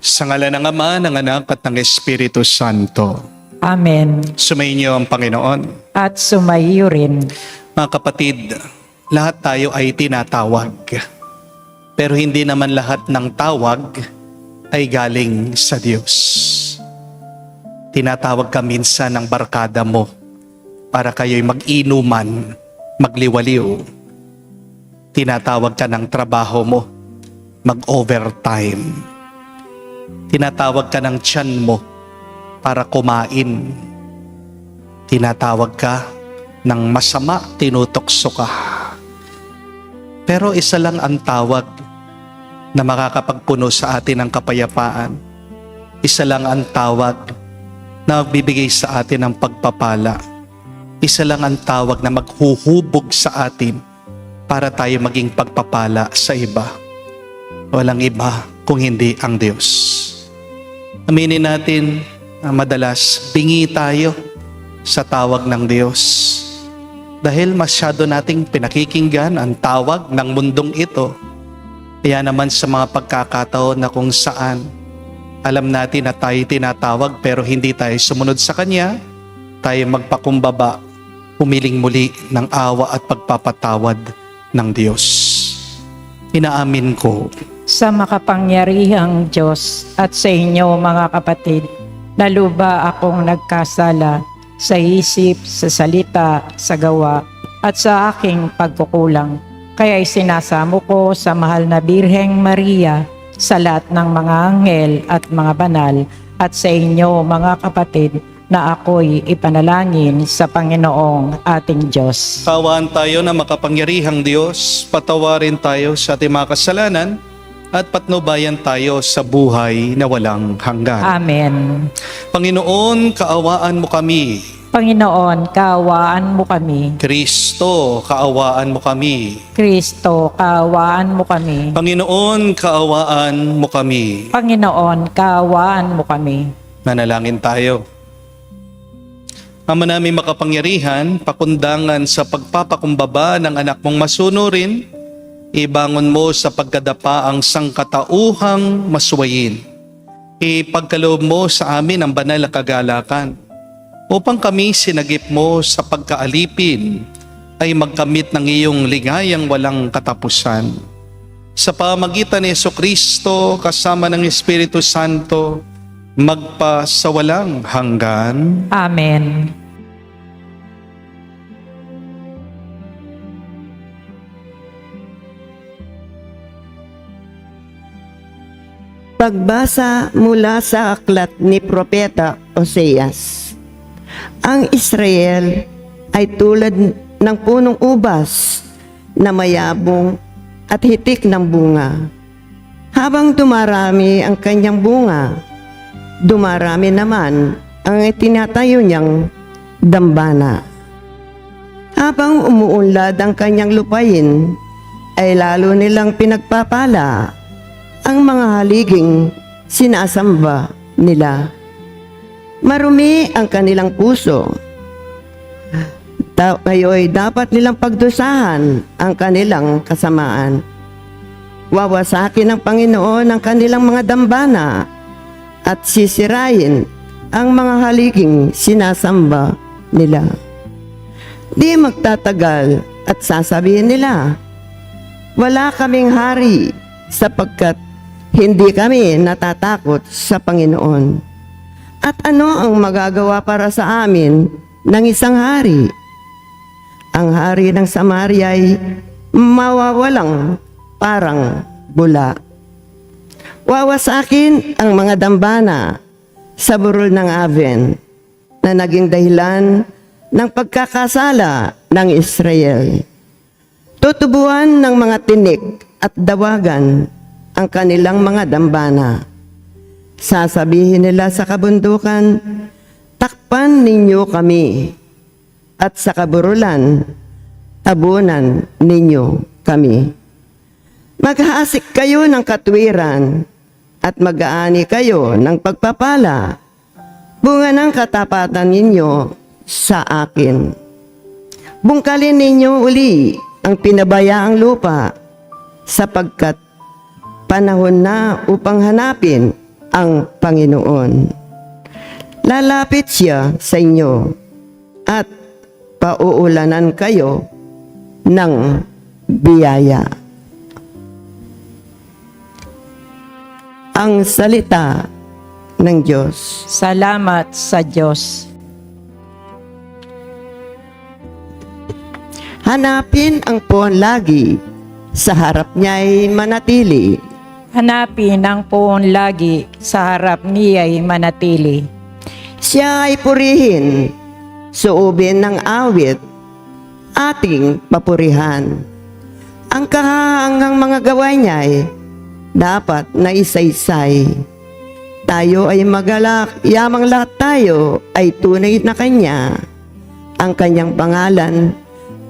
Sa ngalan ng Ama, ng Anak at ng Espiritu Santo. Amen. Sumainyo ang Panginoon. At sumaiyo rin. Mga kapatid, lahat tayo ay tinatawag. Pero hindi naman lahat ng tawag ay galing sa Diyos. Tinatawag ka minsan ng barkada mo para kayo'y mag-inuman, magliwaliw. Tinatawag ka ng trabaho mo, mag-overtime. Tinatawag ka ng tiyan mo para kumain. Tinatawag ka ng masama, tinutokso ka. Pero isa lang ang tawag na makakapagpuno sa atin ng kapayapaan. Isa lang ang tawag na magbibigay sa atin ng pagpapala. Isa lang ang tawag na maghuhubog sa atin para tayo maging pagpapala sa iba. Walang iba kung hindi ang Diyos. Aminin natin na madalas bingi tayo sa tawag ng Diyos. Dahil masyado nating pinakikinggan ang tawag ng mundong ito. Kaya naman sa mga pagkakataon na kung saan alam natin na tayo tinatawag pero hindi tayo sumunod sa Kanya, tayo magpakumbaba, humiling muli ng awa at pagpapatawad ng Diyos. Inaamin ko Sa makapangyarihang Diyos at sa inyo mga kapatid, na luba akong nagkasala sa isip, sa salita, sa gawa, at sa aking pagkukulang. Kaya sinasamo ko sa mahal na Birheng Maria, sa lahat ng mga anghel at mga banal, at sa inyo mga kapatid, na ako'y ipanalangin sa Panginoong ating Diyos. Kawaan tayo na makapangyarihang Diyos, patawarin tayo sa ating mga kasalanan, at patnubayan tayo sa buhay na walang hanggan. Amen. Panginoon, kaawaan mo kami. Panginoon, kaawaan mo kami. Kristo, kaawaan mo kami. Kristo, kaawaan mo kami. Panginoon, kaawaan mo kami. Panginoon, kaawaan mo kami. Manalangin tayo. Ama namin makapangyarihan, pakundangan sa pagpapakumbaba ng anak mong masunurin, ibangon mo sa pagkadapa ang sangkatauhang maswayin. Ipagkaloob mo sa amin ang banal na kagalakan, upang kami sinagip mo sa pagkaalipin ay magkamit ng iyong ligayang walang katapusan. Sa pamagitan ni Jesucristo kasama ng Espiritu Santo, magpasawalang hanggan. Amen. Pagbasa mula sa aklat ni Propeta Oseas. Ang Israel ay tulad ng punong ubas na mayabong at hitik ng bunga. Habang dumarami ang kanyang bunga, dumarami naman ang itinatayo niyang dambana. Habang umuunlad ang kanyang lupain, ay lalo nilang pinagpapala ang mga haliging sinasamba nila. Marumi ang kanilang puso. Ngayon dapat nilang pagdusahan ang kanilang kasamaan. Wawasakin ng Panginoon ang kanilang mga dambana at sisirain ang mga haliging sinasamba nila. Di magtatagal at sasabihin nila, wala kaming hari sapagkat hindi kami natatakot sa Panginoon. At ano ang magagawa para sa amin ng isang hari? Ang hari ng Samaria ay mawawalang parang bula. Wawasakin ang mga dambana sa burol ng Aven na naging dahilan ng pagkakasala ng Israel. Tutubuan ng mga tinik at dawagan ang kanilang mga dambana. Sasabihin nila sa kabundukan, takpan ninyo kami, at sa kaburulan, tabunan ninyo kami. Maghasik kayo ng katwiran, at mag-aani kayo ng pagpapala, bunga ng katapatan ninyo sa akin. Bungkalin ninyo uli ang pinabayaang lupa, sapagkat panahon na upang hanapin ang Panginoon. Lalapit siya sa inyo at pauulanan kayo ng biyaya. Ang salita ng Diyos. Salamat sa Diyos. Hanapin ang puwan lagi, sa harap niya'y manatili. Hanapin ang poon lagi, sa harap niya'y manatili. Siya ay purihin, suubin ng awit, ating papurihan. Ang kahangang mga gawain niya'y dapat na isa-isay. Tayo ay magalak, yamang lahat tayo ay tunay na Kanya. Ang Kanyang pangalan,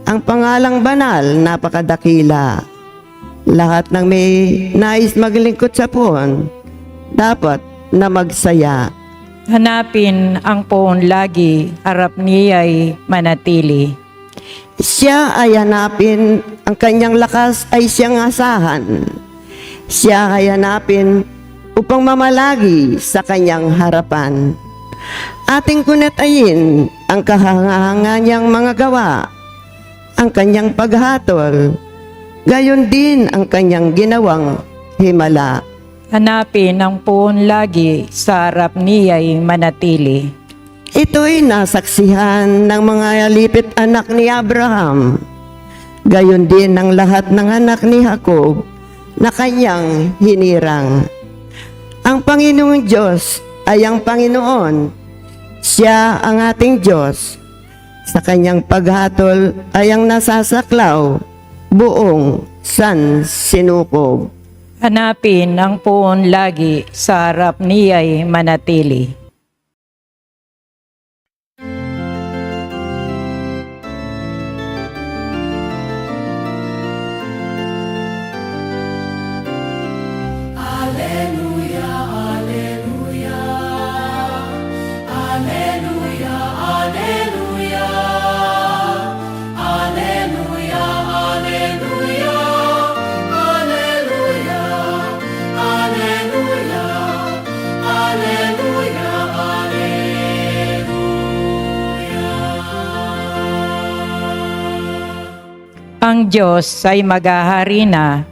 ang pangalang banal, napakadakila. Lahat ng may nais maglingkod sa puon, dapat na magsaya. Hanapin ang poon lagi, harap niya'y manatili. Siya ay hanapin, ang kanyang lakas ay siyang asahan. Siya ay hanapin upang mamalagi sa kanyang harapan. Ating kunatayin ang kahanga-hanga niyang mga gawa, ang kanyang paghatol, gayon din ang kanyang ginawang himala. Hanapin ang poon lagi, sa harap niya'y manatili. Ito'y nasaksihan ng mga lipit anak ni Abraham, gayon din ang lahat ng anak ni Jacob na kanyang hinirang. Ang Panginoong Diyos ay ang Panginoon. Siya ang ating Diyos. Sa kanyang paghatol ay ang nasasaklaw, buong sansinukob. Hanapin ang poon lagi, sa harap niya'y manatili. Ang Diyos ay maghahari na,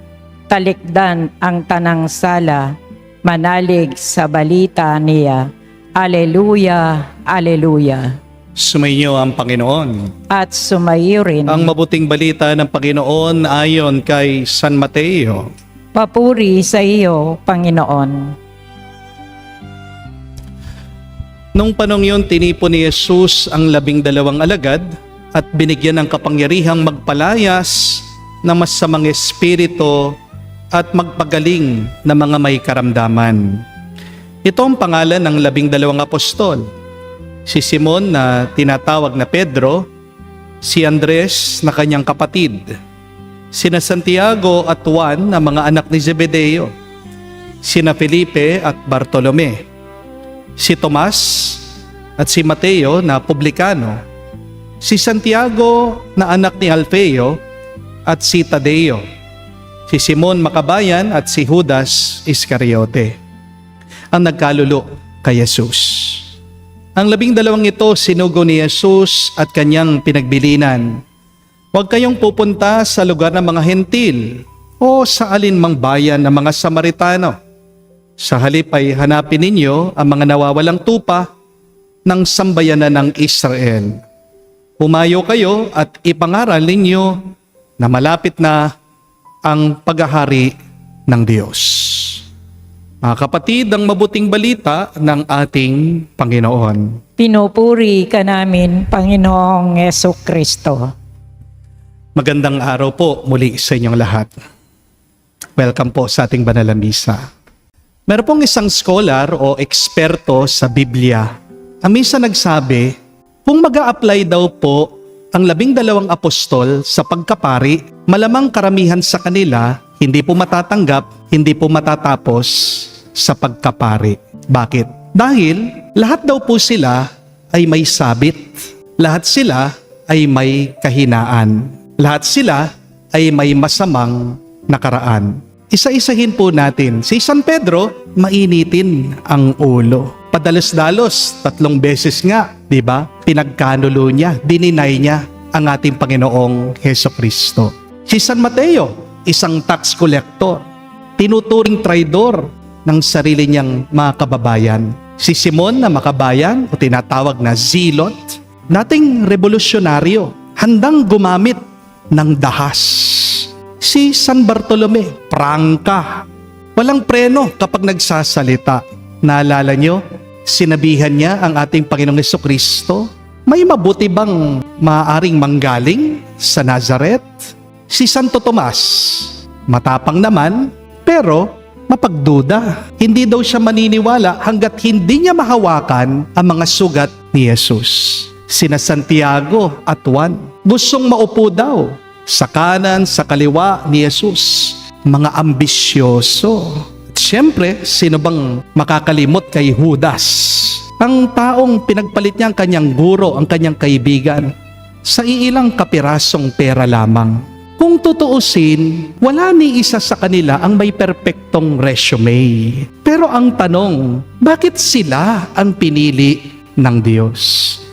talikdan ang tanang sala, manalig sa balita niya. Aleluya, aleluya. Sumainyo ang Panginoon. At sumayo rin. Ang mabuting balita ng Panginoon ayon kay San Mateo. Papuri sa iyo, Panginoon. Nung panong yun, tinipon ni Jesus ang 12 alagad at binigyan ng kapangyarihang magpalayas ng masamang espiritu at magpagaling ng mga may karamdaman. Ito ang pangalan ng 12 apostol. Si Simon na tinatawag na Pedro, si Andres na kanyang kapatid, sina Santiago at Juan na mga anak ni Zebedeo, sina Felipe at Bartolome, si Tomas at si Mateo na publikano, si Santiago na anak ni Alfeo at si Tadeo, si Simon Makabayan at si Judas Iscariote, ang nagkalulo kay Jesus. Ang 12 ito sinugo ni Jesus at kanyang pinagbilinan. Huwag kayong pupunta sa lugar ng mga hentil o sa alinmang bayan ng mga Samaritano. Sa halip ay hanapin ninyo ang mga nawawalang tupa ng sambayanan ng Israel. Pumayo kayo at ipangaral ninyo na malapit na ang paghahari ng Diyos. Mga kapatid, ang mabuting balita ng ating Panginoon. Pinupuri ka namin, Panginoong Jesucristo. Magandang araw po muli sa inyong lahat. Welcome po sa ating banal na misa. Meron pong isang scholar o eksperto sa Biblia. Ang misa nagsabi, kung mag-a-apply daw po ang 12 apostol sa pagkapari, malamang karamihan sa kanila hindi po matatanggap, hindi po matatapos sa pagkapari. Bakit? Dahil lahat daw po sila ay may sabit. Lahat sila ay may kahinaan. Lahat sila ay may masamang nakaraan. Isa-isahin po natin. Si San Pedro, mainitin ang ulo. Padalos-dalos, 3 beses nga, di ba? Pinagkanulo niya, dininay niya ang ating Panginoong Hesukristo. Si San Mateo, isang tax collector, tinuturing traidor ng sarili niyang mga kababayan. Si Simon na makabayan o tinatawag na Zealot, dating revolusyonaryo, handang gumamit ng dahas. Si San Bartolome, prangka, walang preno kapag nagsasalita. Naalala nyo, sinabihan niya ang ating Panginoong Hesukristo, may mabuti bang maaaring manggaling sa Nazareth? Si Santo Tomas, matapang naman, pero mapagduda. Hindi daw siya maniniwala hanggat hindi niya mahawakan ang mga sugat ni Jesus. Sina Santiago at Juan, gustong maupo daw sa kanan, sa kaliwa ni Jesus. Mga ambisyoso. At syempre, sino bang makakalimot kay Judas? Ang taong pinagpalit niya ang kanyang guro, ang kanyang kaibigan, sa iilang kapirasong pera lamang. Kung tutuusin, wala ni isa sa kanila ang may perpektong resume. Pero ang tanong, bakit sila ang pinili ng Diyos?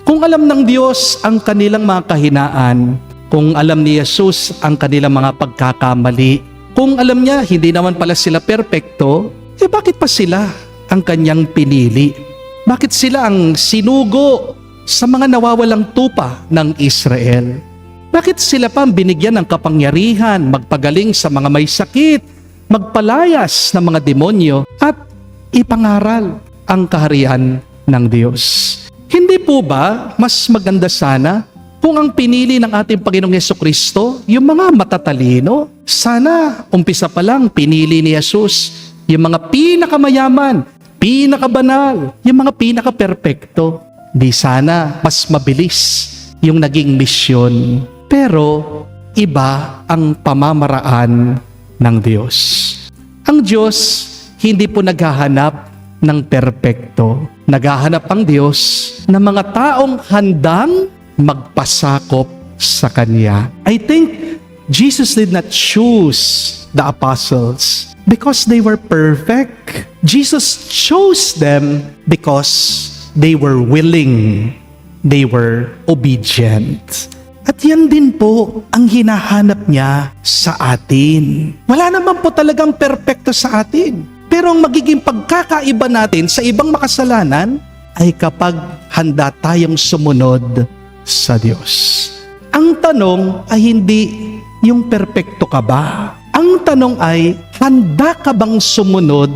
Kung alam ng Diyos ang kanilang mga kahinaan, kung alam ni Jesus ang kanilang mga pagkakamali, kung alam niya hindi naman pala sila perpekto, bakit pa sila ang kanyang pinili? Bakit sila ang sinugo sa mga nawawalang tupa ng Israel? Bakit sila pa ang binigyan ng kapangyarihan, magpagaling sa mga may sakit, magpalayas ng mga demonyo, at ipangaral ang kaharian ng Diyos? Hindi po ba mas maganda sana kung ang pinili ng ating Panginoong Hesukristo, yung mga matatalino? Sana umpisa pa lang pinili ni Jesus yung mga pinakamayaman, pinakabanal, yung mga pinaka-perpekto. Di sana mas mabilis yung naging misyon. Pero iba ang pamamaraan ng Diyos. Ang Diyos hindi po naghahanap ng perpekto. Naghahanap ang Diyos ng mga taong handang magpasakop sa Kanya. I think Jesus did not choose the apostles because they were perfect. Jesus chose them because they were willing. They were obedient. At yan din po ang hinahanap niya sa atin. Wala naman po talagang perpekto sa atin. Pero ang magiging pagkakaiba natin sa ibang makasalanan ay kapag handa tayong sumunod sa Diyos. Ang tanong ay hindi yung perpekto ka ba? Ang tanong ay, handa ka bang sumunod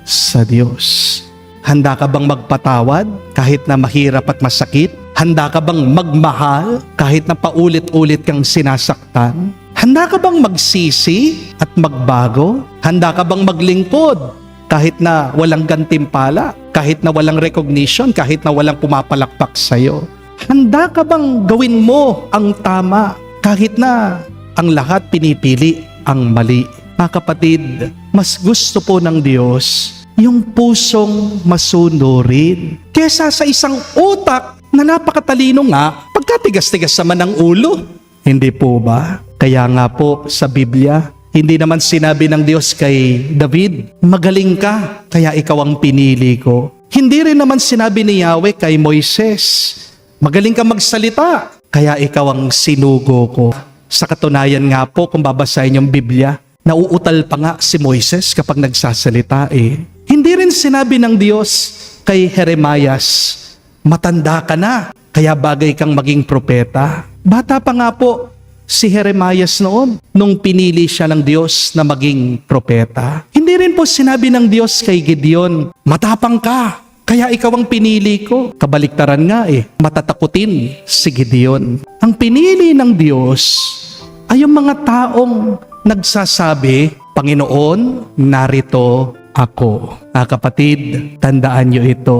sa Diyos? Handa ka bang magpatawad kahit na mahirap at masakit? Handa ka bang magmahal kahit na paulit-ulit kang sinasaktan? Handa ka bang magsisi at magbago? Handa ka bang maglingkod kahit na walang gantimpala? Kahit na walang recognition? Kahit na walang pumapalakpak sa'yo? Handa ka bang gawin mo ang tama kahit na ang lahat pinipili ang mali? Mga kapatid, mas gusto po ng Diyos yung pusong masunurin kesa sa isang utak na napakatalino nga, pagkatigas-tigas naman ng ulo. Hindi po ba? Kaya nga po sa Biblia, hindi naman sinabi ng Diyos kay David, magaling ka, kaya ikaw ang pinili ko. Hindi rin naman sinabi ni Yahweh kay Moises, magaling ka magsalita, kaya ikaw ang sinugo ko. Sa katunayan nga po, kung babasahin yung Biblia, nauutal pa nga si Moises kapag nagsasalita eh. Hindi rin sinabi ng Diyos kay Jeremias, matanda ka na, kaya bagay kang maging propeta. Bata pa nga po si Jeremias noon, nung pinili siya ng Diyos na maging propeta. Hindi rin po sinabi ng Diyos kay Gideon, matapang ka, kaya ikaw ang pinili ko. Kabaliktaran nga eh, matatakutin si Gideon. Ang pinili ng Diyos ay yung mga taong nagsasabi, Panginoon, narito ako. Kapatid, tandaan niyo ito.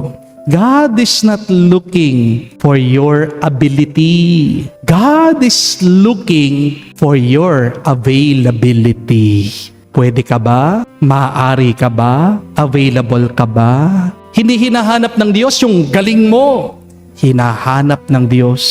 God is not looking for your ability. God is looking for your availability. Pwede ka ba? Maaari ka ba? Available ka ba? Hindi hinahanap ng Diyos yung galing mo. Hinahanap ng Diyos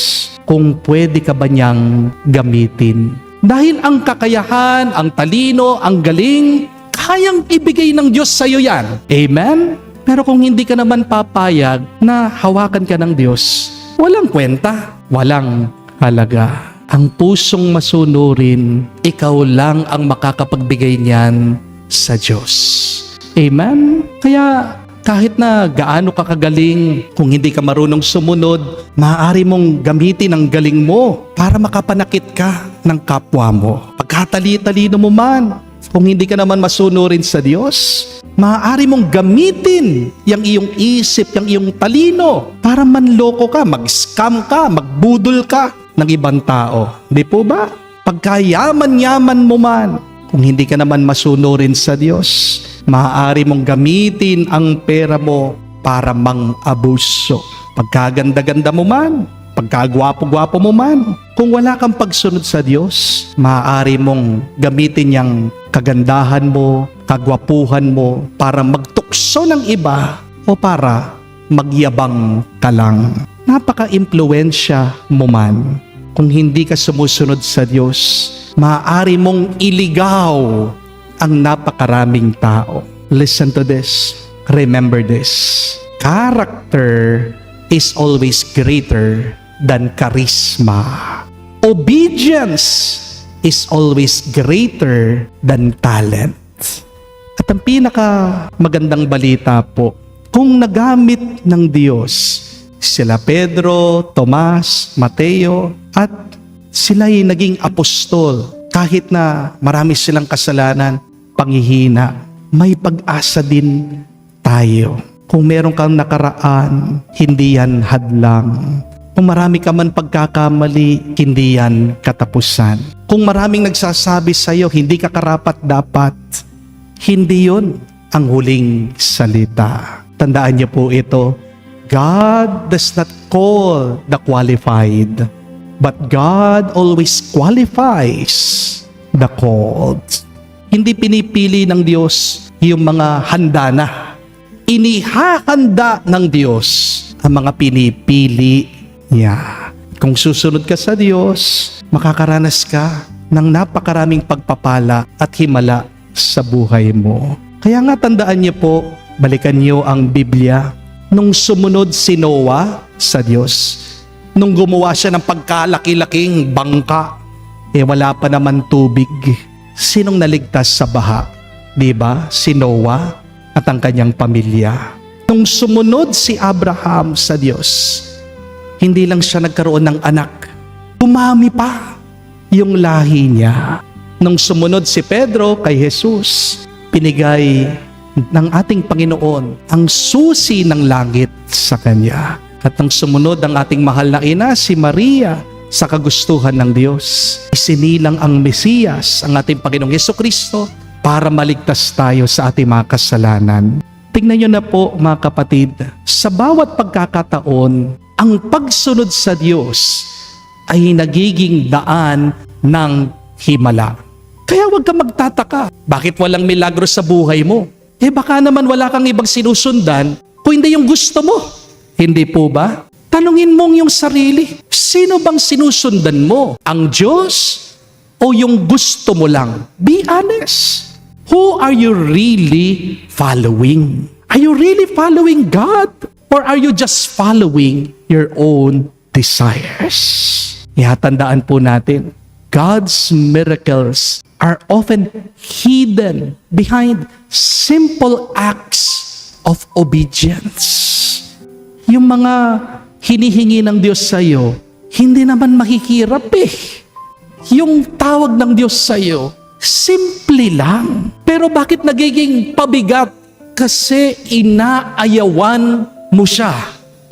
kung pwede ka ba niyang gamitin. Dahil ang kakayahan, ang talino, ang galing, kayang ibigay ng Diyos sa iyo yan. Amen? Pero kung hindi ka naman papayag na hawakan ka ng Diyos, walang kwenta, walang halaga. Ang pusong masunurin, ikaw lang ang makakapagbigay niyan sa Diyos. Amen? Kaya kahit na gaano ka kagaling, kung hindi ka marunong sumunod, maaari mong gamitin ang galing mo para makapanakit ka ng kapwa mo. Pagkatali-talino mo man, kung hindi ka naman masunurin sa Diyos, maaari mong gamitin yung iyong isip, yung iyong talino para manloko ka, mag-scam ka, magbudol ka ng ibang tao. Di po ba? Pagkayaman-yaman mo man, kung hindi ka naman masunurin sa Diyos, maaari mong gamitin ang pera mo para mang-abuso. Pagkaganda-ganda mo man, pagkagwapo-gwapo mo man, kung wala kang pagsunod sa Diyos, maaari mong gamitin yung kagandahan mo, kagwapuhan mo para magtukso ng iba o para magyabang ka lang. Napaka-impluwensya mo man. Kung hindi ka sumusunod sa Diyos, maaari mong iligaw ang napakaraming tao. Listen to this. Remember this. Character is always greater than charisma. Obedience is always greater than talent. At ang pinaka magandang balita po, kung nagamit ng Diyos sila Pedro, Tomas, Mateo, at sila'y naging apostol kahit na marami silang kasalanan, panghihina, may pag-asa din tayo. Kung meron kang nakaraan, hindi yan hadlang. Kung marami ka man pagkakamali, hindi yan katapusan. Kung maraming nagsasabi sa iyo, hindi ka karapat-dapat, hindi yun ang huling salita. Tandaan niyo po ito, God does not call the qualified, but God always qualifies the called. Hindi pinipili ng Diyos yung mga handa na. Inihahanda ng Diyos ang mga pinipili niya. Kung susunod ka sa Diyos, makakaranas ka ng napakaraming pagpapala at himala sa buhay mo. Kaya nga tandaan niyo po, balikan niyo ang Biblia. Nung sumunod si Noah sa Diyos, nung gumawa siya ng pagkalaki-laking bangka, wala pa naman tubig. Sinong naligtas sa baha? Diba? Si Noah at ang kanyang pamilya. Nung sumunod si Abraham sa Diyos, hindi lang siya nagkaroon ng anak, umami pa yung lahi niya. Nung sumunod si Pedro kay Jesus, pinigay ng ating Panginoon ang susi ng langit sa kanya. At nang sumunod ang ating mahal na ina, si Maria, sa kagustuhan ng Diyos, isinilang ang Mesiyas, ang ating Panginoong Jesucristo, para maligtas tayo sa ating mga kasalanan. Tingnan nyo na po mga kapatid, sa bawat pagkakataon, ang pagsunod sa Diyos ay nagiging daan ng himala. Kaya huwag ka magtataka, bakit walang milagro sa buhay mo? Baka naman wala kang ibang sinusundan kung hindi yung gusto mo. Hindi po ba? Tanungin mong yung sarili, sino bang sinusundan mo? Ang Diyos o yung gusto mo lang? Be honest. Who are you really following? Are you really following God? Or are you just following your own desires? Ihatandaan po natin, God's miracles are often hidden behind simple acts of obedience. Yung mga hinihingi ng Diyos sa iyo, hindi naman mahihirap Yung tawag ng Diyos sa iyo, simple lang. Pero bakit nagiging pabigat? Kasi inaayawan mo siya.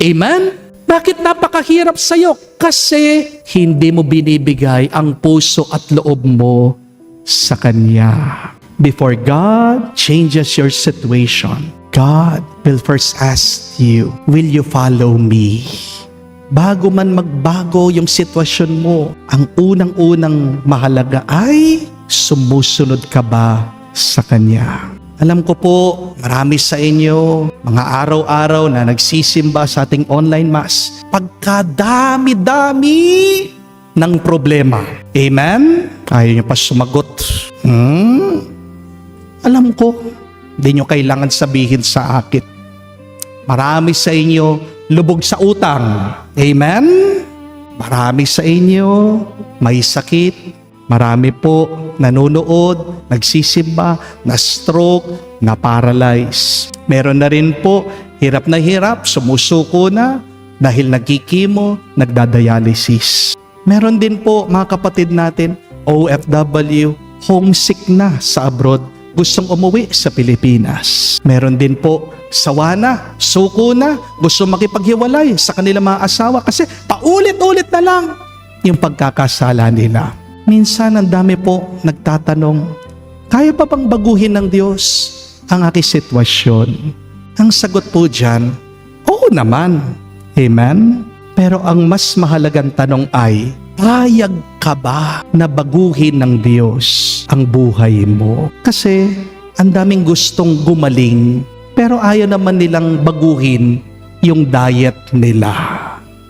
Amen? Bakit napakahirap sa iyo? Kasi hindi mo binibigay ang puso at loob mo sa Kanya. Before God changes your situation, God will first ask you, will you follow me? Bago man magbago yung sitwasyon mo, ang unang-unang mahalaga ay sumusunod ka ba sa Kanya? Alam ko po, marami sa inyo, mga araw-araw na nagsisimba sa ating online mass, pagkadami-dami ng problema. Amen? Ayaw niyo pa sumagot. Alam ko, hindi nyo kailangan sabihin sa akin. Marami sa inyo lubog sa utang. Amen? Marami sa inyo may sakit. Marami po nanonood, nagsisimba, na-stroke, na-paralyze. Meron na rin po hirap na hirap, sumusuko na dahil nagkikimo, nagdadialysis. Meron din po mga kapatid natin, OFW, homesick na sa abroad, gustong umuwi sa Pilipinas. Meron din po sawa na, suko na, gusto makipaghiwalay sa kanilang mga asawa kasi paulit-ulit na lang yung pagkakasala nila. Minsan ang dami po nagtatanong, kaya pa bang baguhin ng Diyos ang aking sitwasyon? Ang sagot po dyan, oo naman. Amen? Pero ang mas mahalagang tanong ay, payag ka ba na baguhin ng Diyos ang buhay mo? Kasi ang daming gustong gumaling, pero ayaw naman nilang baguhin yung diet nila.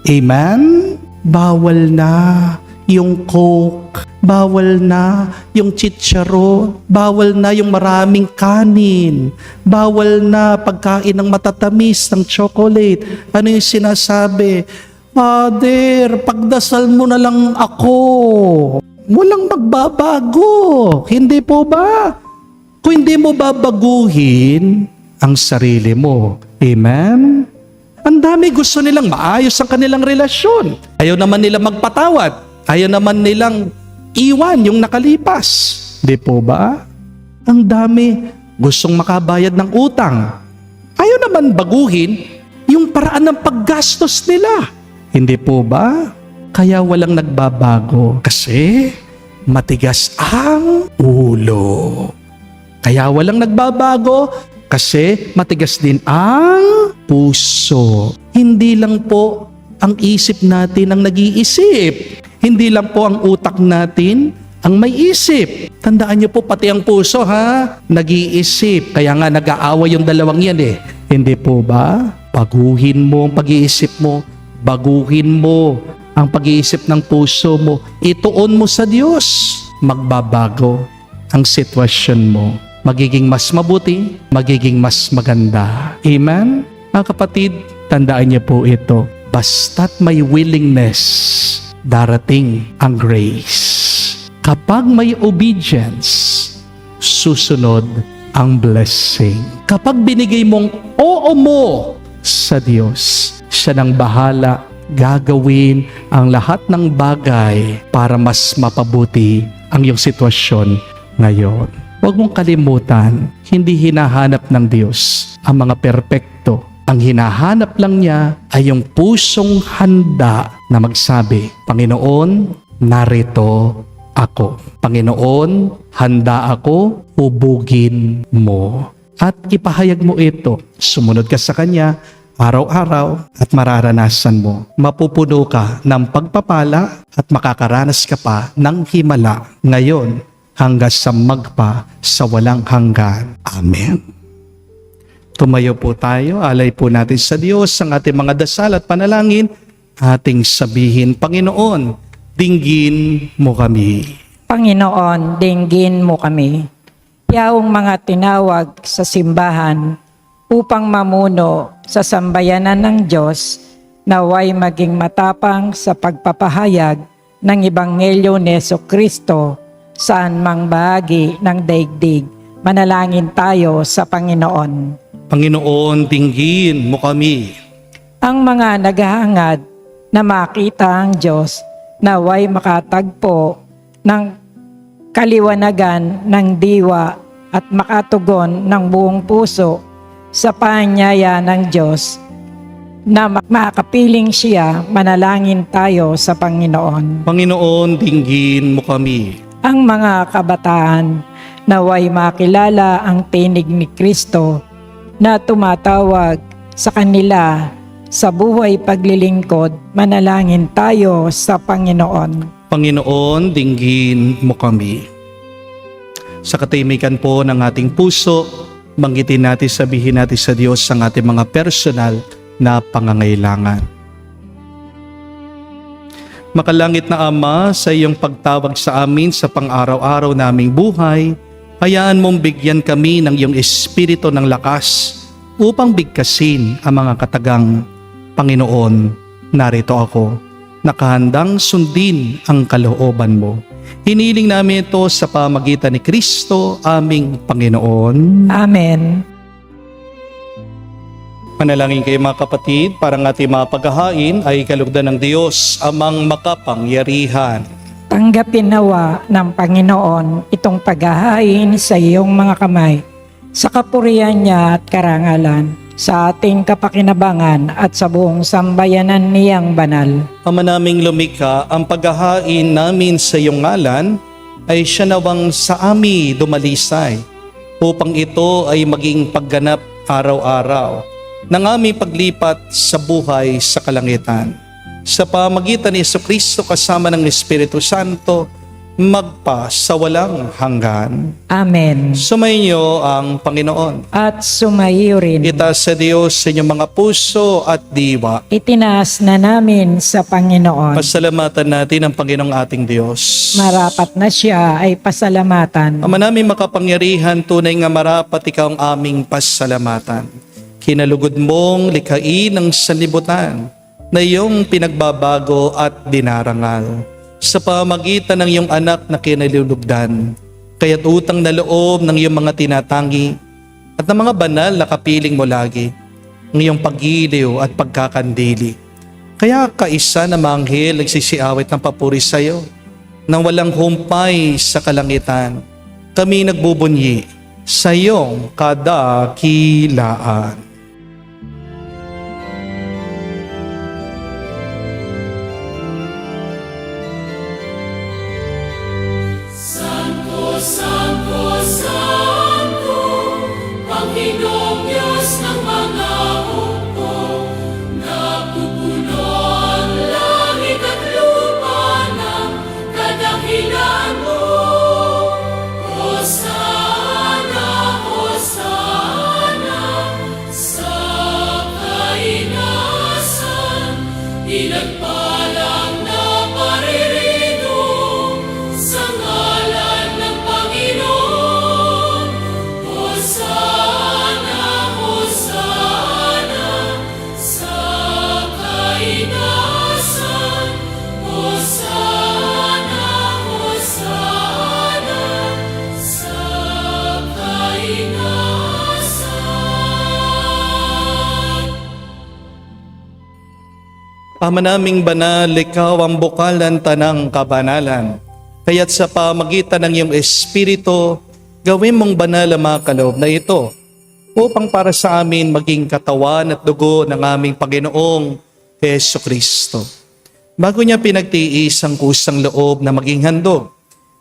Amen? Bawal na yung Coke, bawal na yung chicharo, bawal na yung maraming kanin, bawal na pagkain ng matatamis, ng chocolate. Ano yung sinasabi? Father, pagdasal mo na lang ako. Walang magbabago. Hindi po ba? Kung hindi mo babaguhin ang sarili mo. Amen? Ang dami gusto nilang maayos ang kanilang relasyon. Ayaw naman nila magpatawad. Ayaw naman nilang iwan yung nakalipas. Di po ba? Ang dami gustong makabayad ng utang. Ayaw naman baguhin yung paraan ng paggastos nila. Hindi po ba? Kaya walang nagbabago kasi matigas ang ulo. Kaya walang nagbabago kasi matigas din ang puso. Hindi lang po ang isip natin ang nag-iisip. Hindi lang po ang utak natin ang may isip. Tandaan niyo po, pati ang puso nag-iisip. Kaya nga nag-aaway yung dalawang yan Hindi po ba? Baguhin mo ang pag-iisip mo. Baguhin mo ang pag-iisip ng puso mo. Ituon mo sa Diyos. Magbabago ang sitwasyon mo. Magiging mas mabuti, magiging mas maganda. Amen? Mga kapatid, tandaan niyo po ito. Basta't may willingness, darating ang grace. Kapag may obedience, susunod ang blessing. Kapag binigay mong oo mo sa Diyos, siya nang bahala, gagawin ang lahat ng bagay para mas mapabuti ang iyong sitwasyon ngayon. Huwag mong kalimutan, hindi hinahanap ng Diyos ang mga perpekto. Ang hinahanap lang niya ay yung pusong handa na magsabi, Panginoon, narito ako. Panginoon, handa ako, hubugin mo. At ipahayag mo ito. Sumunod ka sa Kanya, araw-araw at mararanasan mo. Mapupuno ka ng pagpapala at makakaranas ka pa ng himala ngayon hanggang sa magpa sa walang hanggan. Amen. Tumayo po tayo, alay po natin sa Diyos ang ating mga dasal at panalangin. Ating sabihin, Panginoon, dinggin mo kami. Panginoon, dinggin mo kami. Yaong mga tinawag sa simbahan upang mamuno sa sambayanan ng Diyos, naway maging matapang sa pagpapahayag ng Ebanghelyo ni Jesucristo saan mang bahagi ng daigdig. Manalangin tayo sa Panginoon. Panginoon, dinggin mo kami. Ang mga naghahangad na makita ang Diyos, naway makatagpo ng kaliwanagan ng diwa at makatugon ng buong puso sa paanyaya ng Diyos na makapiling siya. Manalangin tayo sa Panginoon. Panginoon, dinggin mo kami. Ang mga kabataan naway makilala ang tinig ni Kristo na tumatawag sa kanila sa buhay paglilingkod. Manalangin tayo sa Panginoon. Panginoon, dinggin mo kami. Sa katahimikan po ng ating puso, banggitin natin, sabihin natin sa Diyos ang ating mga personal na pangangailangan. Makalangit na Ama, sa iyong pagtawag sa amin sa pang-araw-araw naming buhay, Hayaan mong bigyan kami ng iyong espiritu ng lakas upang bigkasin ang mga katagang. Panginoon, narito ako, nakahandang sundin ang kalooban mo. Hiniling namin ito sa pamagitan ni Kristo, aming Panginoon. Amen. Manalangin kayo mga kapatid, para ang ating mga paghahain ay kalugdan ng Diyos, amang makapangyarihan. Tanggapin nawa ng Panginoon itong paghahain sa iyong mga kamay, sa kapurihan niya at karangalan, sa ating kapakinabangan at sa buong sambayanan niyang banal. Ama naming lumikha, ang paghahain namin sa iyong ngalan ay siya nawang sa amin dumalisay, upang ito ay maging pagganap araw-araw ng aming paglipat sa buhay sa kalangitan. Sa pamagitan ni Jesucristo kasama ng Espiritu Santo, magpa sa walang hanggan. Amen. Sumainyo ang Panginoon. At sumaiyo rin. Itaas sa Diyos sa inyong mga puso at diwa. Itinaas na namin sa Panginoon. Pasalamatan natin ang Panginoong ating Diyos. Marapat na siya ay pasalamatan. Ama namin makapangyarihan, tunay nga marapat ikaw ang aming pasalamatan. Kinalugod mong likhain ang sanlibutan na iyong pinagbabago at dinarangal sa pamagitan ng iyong anak na kinalulugdan. Kaya't utang na loob ng iyong mga tinatangi at ng mga banal na kapiling mo lagi ang iyong pag-iliw at pagkakandili. Kaya kaisa na mga anghel nagsisiawit ng papuri sa iyo nang walang humpay sa kalangitan. Kami nagbubunyi sa iyong kadakilaan. Santo, Santo, Panginoong Diyos ng mga hukbo, napupuno ang langit at lupa ng kadakilaan mo. Hosana, Hosana, sa kainasan, pinagpalang na paririto sa ngalan ng Panginoon. Hosana, Hosana, sa kainasan. Hosana, Hosana, sa kainasan. Ama naming banal, ikaw ang bukal ng tanang kabanalan. Kaya't sa pamagitan ng iyong Espiritu, gawin mong banal ang mga kaloob na ito, upang para sa amin maging katawan at dugo ng aming Panginoong Jesucristo. Bago niya pinagtiis ang kusang loob na maging handog,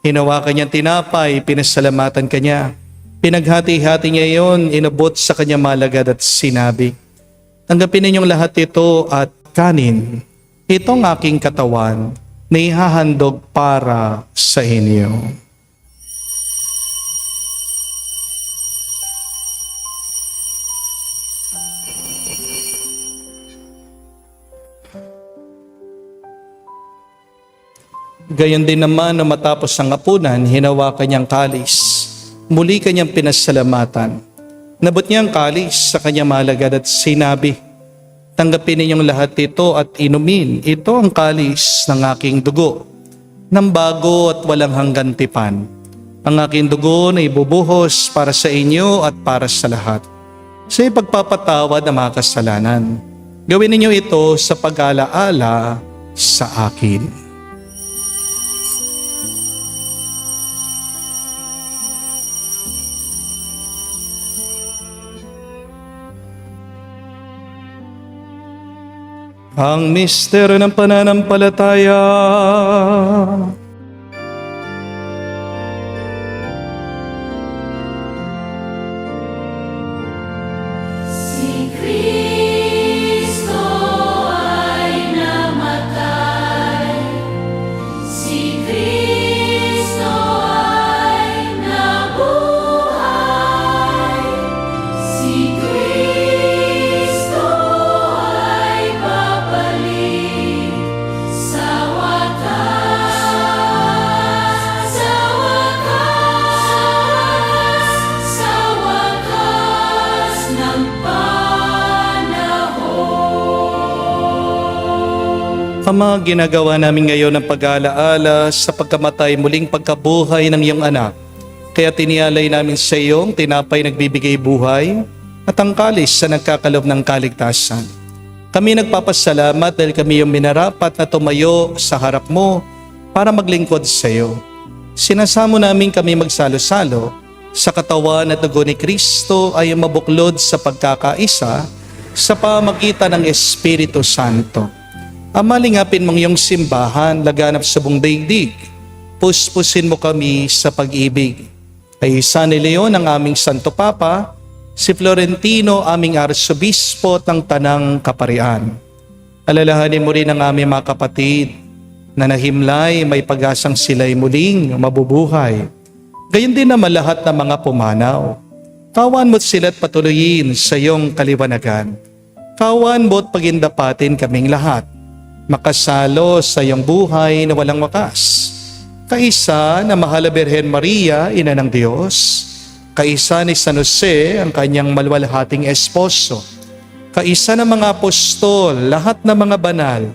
hinawakan niyang tinapay, pinasalamatan kanya. Pinaghati-hati niya iyon, inabot sa kanyang malagad at sinabi, "Tanggapin ninyong lahat ito at kanin. Itong aking katawan na ihahandog para sa inyo." Gayon din naman na matapos ang hapunan, hinawakan niyang kalis. Muli kanyang pinasalamatan. Nabot niya ang kalis sa kanyang malagad at sinabi, "Tanggapin ninyong lahat ito at inumin. Ito ang kalis ng aking dugo, ng bago at walang hanggan tipan. Ang aking dugo na ibubuhos para sa inyo at para sa lahat, sa ipagpapatawad ng mga kasalanan. Gawin ninyo ito sa pag-alaala sa akin." Ang misteryo ng pananampalataya. Si Kristo ay namatay, si Kristo ay nabuhay, si Kristo ay babalik sa wakas. Ama, ginagawa namin ngayon ang pag-aalaala sa pagkamatay muling pagkabuhay ng iyong anak. Kaya tinialay namin sa iyong tinapay nagbibigay buhay at ang kalis sa nagkakalob ng kaligtasan. Kami nagpapasalamat dahil kami yung minarapat na tumayo sa harap mo para maglingkod sa iyo. Sinasamo namin kami magsalo-salo sa katawan at dugo ni Kristo ay mabuklod sa pagkakaisa sa pamagitan ng Espiritu Santo. Ama, lingapin mong iyong simbahan, laganap sa buong daigdig. Puspusin mo kami sa pag-ibig. Kay San Leon ang aming Santo Papa, si Florentino aming Arsobispo ng Tanang Kaparian. Alalahanin mo rin ang aming mga kapatid na nahimlay, may pag-asang sila'y muling mabubuhay. Gayon din naman lahat ng mga pumanaw. Kawan mo't sila't patuloyin sa iyong kaliwanagan. Kawan mo't pagindapatin kaming lahat. Makasalo sa iyong buhay na walang wakas. Kaisa na mahal na Birhen Maria, Ina ng Diyos. Kaisa ni San Jose, ang kanyang maluwalhating esposo. Kaisa ng mga apostol, lahat ng mga banal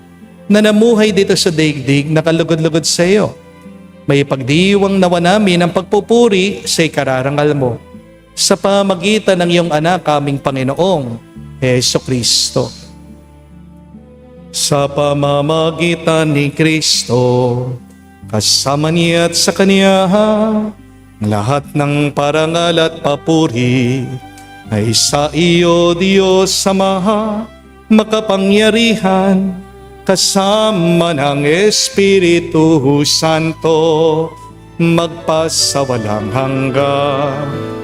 na namuhay dito sa daigdig na kalugod-lugod sa iyo. May pagdiwang nawa namin ang pagpupuri sa ikararangal mo sa pamagitan ng iyong anak, aming Panginoong Jesucristo. Sa pamamagitan ni Kristo, kasama niya at sa Kanya, lahat ng parangal at papuri ay sa iyo, Diyos Ama, makapangyarihan, kasama ng Espiritu Santo, magpasawalang hanggan.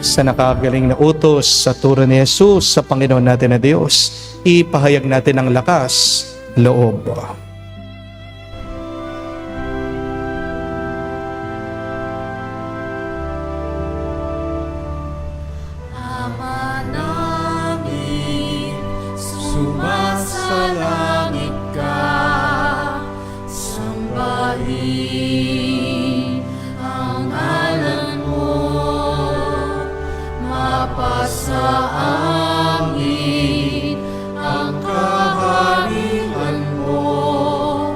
Sa nakagaling na utos sa turo ni Jesus sa Panginoon natin na Diyos, ipahayag natin ang lakas, loob. Ama namin, sumasalangit ka, sambahin ang ngalan mo, mapasa amin ang kaharian mo,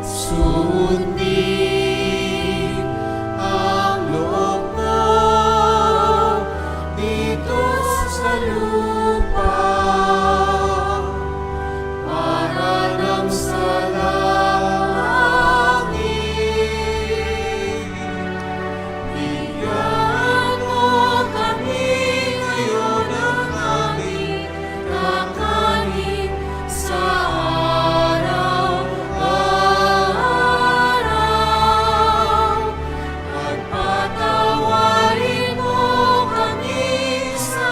sundin ang loob mo dito sa lupa, para nang sa langit. Bigyan mo kami ngayon ng aming kakanin sa araw-araw, at patawarin mo kami sa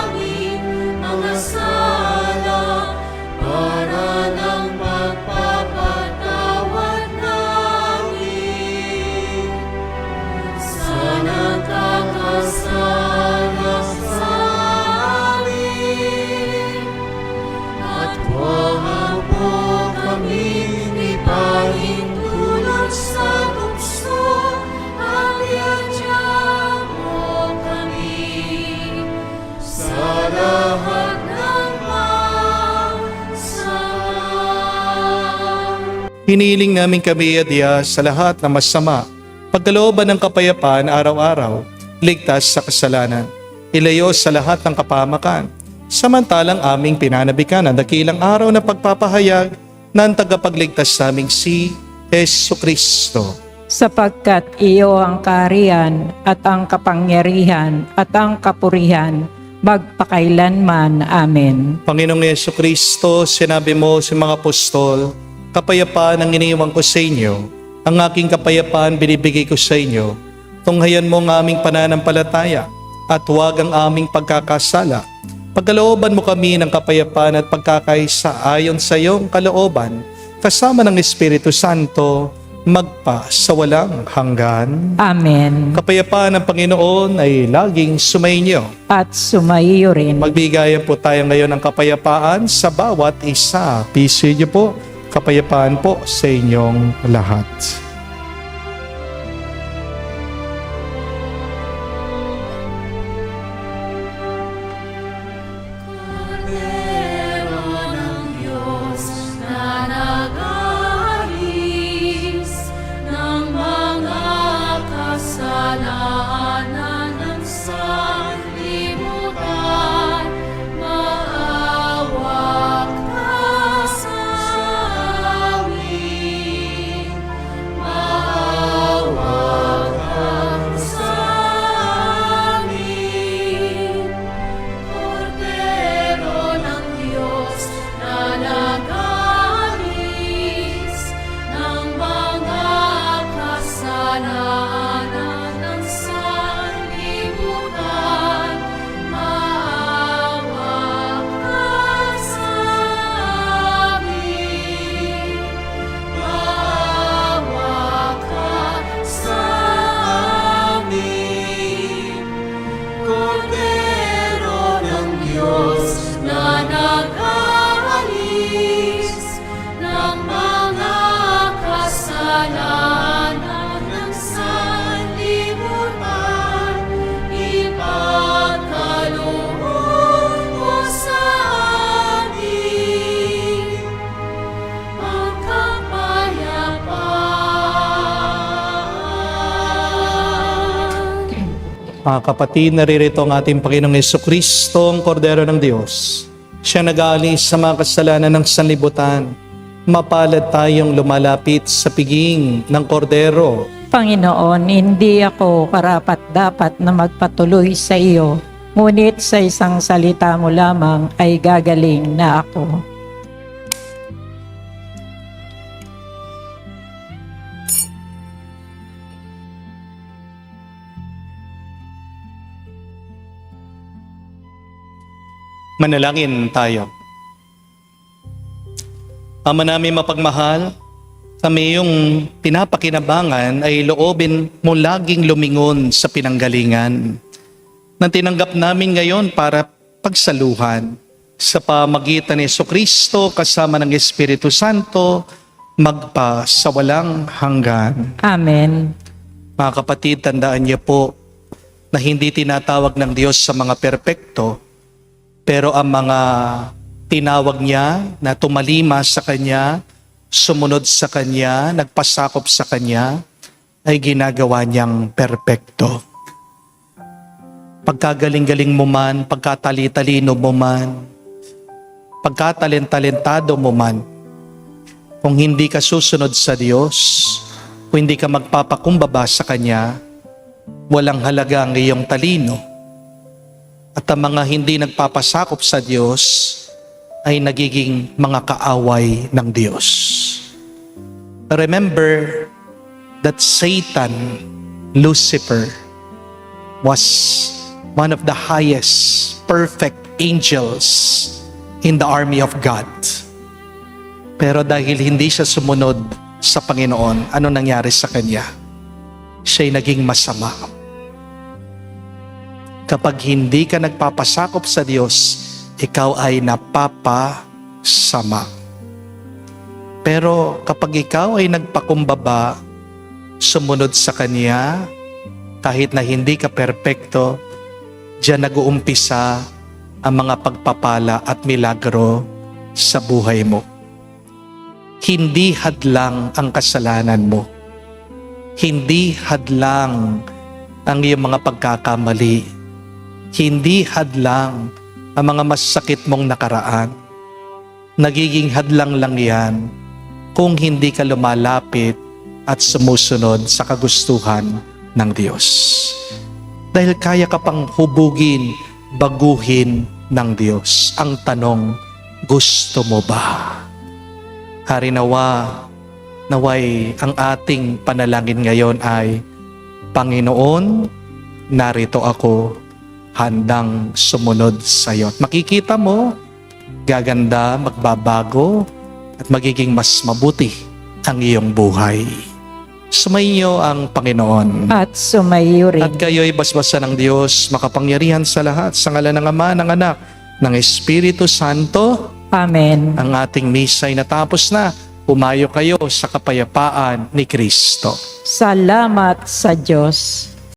aming mga sala, para ng pagpapatawad namin sa nagkakasala sa amin. At huwag mo kami ipahintulot sa tukso, at iadya mo kami sa lahat ng masama. Hiniling namin kami, Adya, sa lahat ng masama, pagkalooban ng kapayapaan araw-araw, ligtas sa kasalanan, ilayo sa lahat ng kapahamakan, samantalang aming pinanabikan ang dakilang araw na pagpapahayag ng tagapagligtas sa aming si Jesucristo. Sapagkat iyo ang kaharian at ang kapangyarihan at ang kapurihan magpakailanman. Amen. Panginoong Jesucristo, sinabi mo sa mga apostol, kapayapaan ang iniiwan ko sa inyo, ang aking kapayapaan binibigay ko sa inyo. Tunghayan mo ang aming pananampalataya at huwag ang aming pagkakasala. Pagkalooban mo kami ng kapayapaan at pagkakaisa ayon sa iyong kalooban, kasama ng Espiritu Santo, magpa sa walang hanggan. Amen. Kapayapaan ng Panginoon ay laging sumainyo. At sumaiyo rin. Magbigayan po tayo ngayon ng kapayapaan sa bawat isa. Peace with you po. Kapayapaan po sa inyong lahat. Kordero ng Diyos na nag-aalis ng mga kasalanan ng sanlibutan, maawa ka sa amin. Maawa ka sa amin. Kordero ng Diyos na nag-aalis ng mga kasalanan ng sanlibutan, maawa ka sa amin. Maawa ka sa amin. Kordero ng Diyos na nag-aalis ng mga kasalanan ng sanlibutan, ipagkaloob mo sa amin ang kapayapaan. Mga kapatid, naririto ang ating Panginoong Jesucristo, ang Kordero ng Diyos. Siya nag-aalis sa mga kasalanan ng sanlibutan. Mapalad tayong lumalapit sa piging ng Kordero. Panginoon, hindi ako karapat-dapat na magpatuloy sa iyo, ngunit sa isang salita mo lamang ay gagaling na ako. Manalangin tayo. Ama namin mapagmahal, kami yung pinapakinabangan ay loobin mo laging lumingon sa pinanggalingan na tinanggap namin ngayon para pagsaluhan sa pamagitan ni Jesucristo kasama ng Espiritu Santo magpa sa walang hanggan. Amen. Mga kapatid, tandaan niyo po na hindi tinatawag ng Diyos sa mga perpekto, pero ang mga tinawag niya na tumalima sa Kanya, sumunod sa Kanya, nagpasakop sa Kanya, ay ginagawa niyang perpekto. Pagkagaling-galing mo man, pagkatali-talino mo man, pagkatalent-talentado mo man, kung hindi ka susunod sa Diyos, kung hindi ka magpapakumbaba sa Kanya, walang halaga ang iyong talino. At ang mga hindi nagpapasakop sa Diyos ay nagiging mga kaaway ng Diyos. Remember that Satan, Lucifer, was one of the highest perfect angels in the army of God. Pero dahil hindi siya sumunod sa Panginoon, ano nangyari sa kanya? Siya'y naging masama. Kapag hindi ka nagpapasakop sa Diyos, ikaw ay napapasama. Pero kapag ikaw ay nagpakumbaba, sumunod sa Kanya, kahit na hindi ka perpekto, diyan nag-uumpisa ang mga pagpapala at milagro sa buhay mo. Hindi hadlang ang kasalanan mo. Hindi hadlang ang iyong mga pagkakamali. Hindi hadlang ang mga masakit mong nakaraan. Nagiging hadlang lang yan kung hindi ka lumalapit at sumusunod sa kagustuhan ng Diyos. Dahil kaya ka pang hubugin, baguhin ng Diyos. Ang tanong, gusto mo ba? Hari naway ang ating panalangin ngayon ay, Panginoon, narito ako, handang sumunod sa iyo. At makikita mo, gaganda, magbabago, at magiging mas mabuti ang iyong buhay. Sumainyo ang Panginoon. At sumayo rin. At kayo'y basbasan ng Diyos, makapangyarihan sa lahat, sa ngalan ng Ama, ng Anak, ng Espiritu Santo. Amen. Ang ating misa'y natapos na. Pumayo kayo sa kapayapaan ni Kristo. Salamat sa Diyos.